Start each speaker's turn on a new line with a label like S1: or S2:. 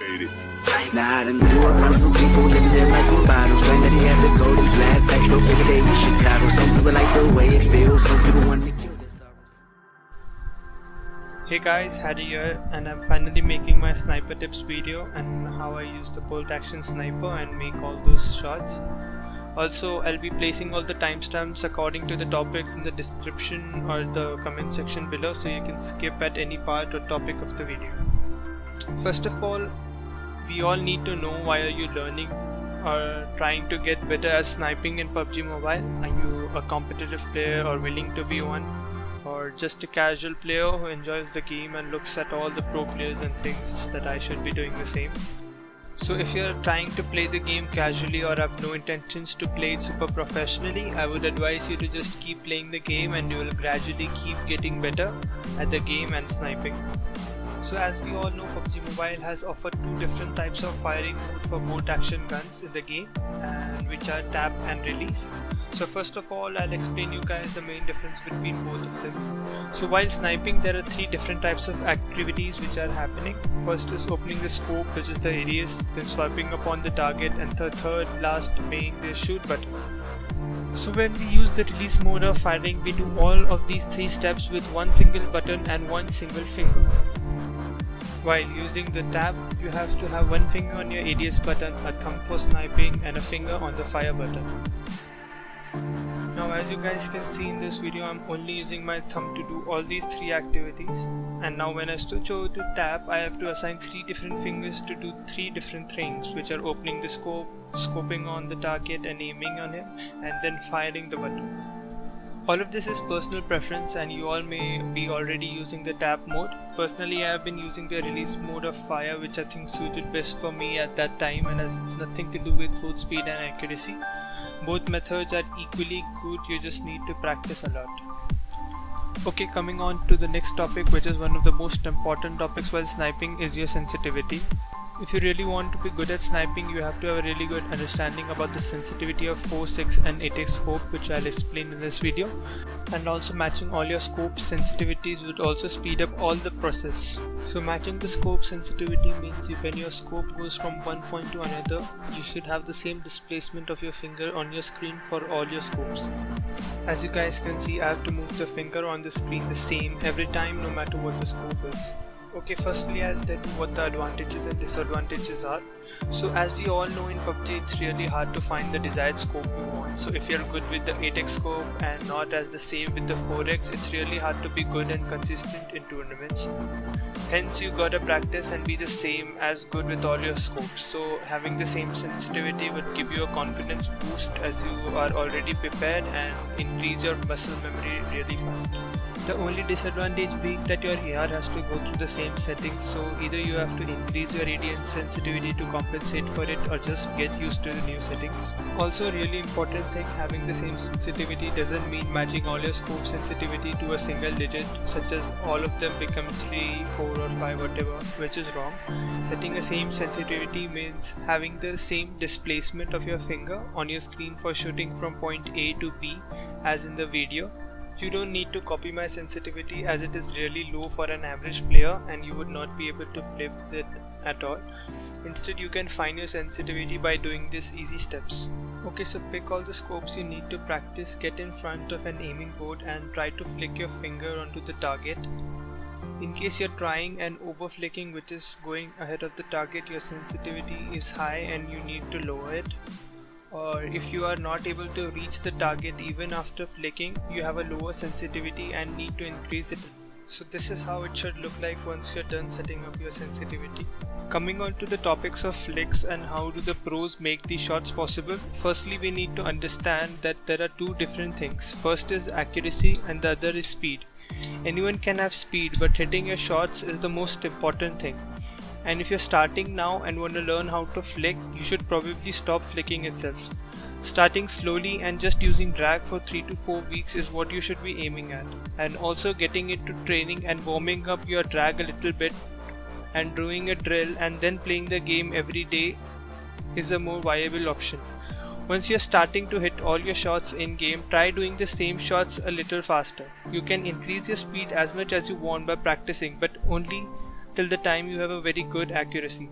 S1: Nah, I done grew up around some people living their life in bottles. Claim that he had the golden flask, back up every day in Chicago. Some people like the way it feels, some people want to kill their sorrows.
S2: Hey guys, Harry here, and I'm finally making my sniper tips video and how I use the bolt action sniper and make all those shots. Also, I'll be placing all the timestamps according to the topics in the description or the comment section below, so you can skip at any part or topic of the video. First of all, we all need to know why are you learning or trying to get better at sniping in PUBG Mobile. Are you a competitive player or willing to be one? Or just a casual player who enjoys the game and looks at all the pro players and thinks that I should be doing the same? So if you're trying to play the game casually or have no intentions to play it super professionally, I would advise you to just keep playing the game and you will gradually keep getting better at the game and sniping. So as we all know, PUBG Mobile has offered two different types of firing mode for bolt action guns in the game, and which are tap and release. So first of all, I'll explain you guys the main difference between both of them. So while sniping, there are three different types of activities which are happening. First is opening the scope, which is the ADS, then swiping upon the target, and the third last being the shoot button. So when we use the release mode of firing, we do all of these three steps with one single button and one single finger. While using the tab, you have to have one finger on your ADS button, a thumb for sniping, and a finger on the fire button. Now as you guys can see in this video, I'm only using my thumb to do all these three activities. And now when I switch over to tab, I have to assign three different fingers to do three different things, which are opening the scope, scoping on the target and aiming on him, and then firing the button. All of this is personal preference and you all may be already using the tap mode. Personally, I have been using the release mode of fire, which I think suited best for me at that time and has nothing to do with both speed and accuracy. Both methods are equally good, you just need to practice a lot. Okay, coming on to the next topic, which is one of the most important topics while sniping, is your sensitivity. If you really want to be good at sniping, you have to have a really good understanding about the sensitivity of 4, 6 and 8x scope, which I'll explain in this video. And also matching all your scope sensitivities would also speed up all the process. So matching the scope sensitivity means when your scope goes from one point to another, you should have the same displacement of your finger on your screen for all your scopes. As you guys can see, I have to move the finger on the screen the same every time, no matter what the scope is. Okay, firstly I'll tell you what the advantages and disadvantages are. So as we all know, in PUBG it's really hard to find the desired scope you want. So if you're good with the 8x scope and not as the same with the 4x, it's really hard to be good and consistent in tournaments. Hence you gotta practice and be the same as good with all your scopes. So having the same sensitivity would give you a confidence boost as you are already prepared and increase your muscle memory really fast. The only disadvantage being that your AR has to go through the same settings, so either you have to increase your radiance sensitivity to compensate for it or just get used to the new settings. Also, a really important thing, having the same sensitivity doesn't mean matching all your scope sensitivity to a single digit, such as all of them become 3, 4 or 5 whatever, which is wrong. Setting the same sensitivity means having the same displacement of your finger on your screen for shooting from point A to B as in the video. You don't need to copy my sensitivity as it is really low for an average player and you would not be able to play with it at all. Instead, you can find your sensitivity by doing these easy steps. Okay, so pick all the scopes you need to practice, get in front of an aiming board and try to flick your finger onto the target. In case you're trying and over flicking, which is going ahead of the target, your sensitivity is high and you need to lower it. Or if you are not able to reach the target even after flicking, you have a lower sensitivity and need to increase it. So this is how it should look like once you're done setting up your sensitivity. Coming on to the topics of flicks and how do the pros make these shots possible. Firstly, we need to understand that there are two different things. First is accuracy and the other is speed. Anyone can have speed, but hitting your shots is the most important thing. And if you're starting now and want to learn how to flick, you should probably stop flicking itself. Starting slowly and just using drag for 3 to 4 weeks is what you should be aiming at. And also getting into training and warming up your drag a little bit and doing a drill and then playing the game every day is a more viable option. Once you're starting to hit all your shots in game, try doing the same shots a little faster. You can increase your speed as much as you want by practicing, but only till the time you have a very good accuracy.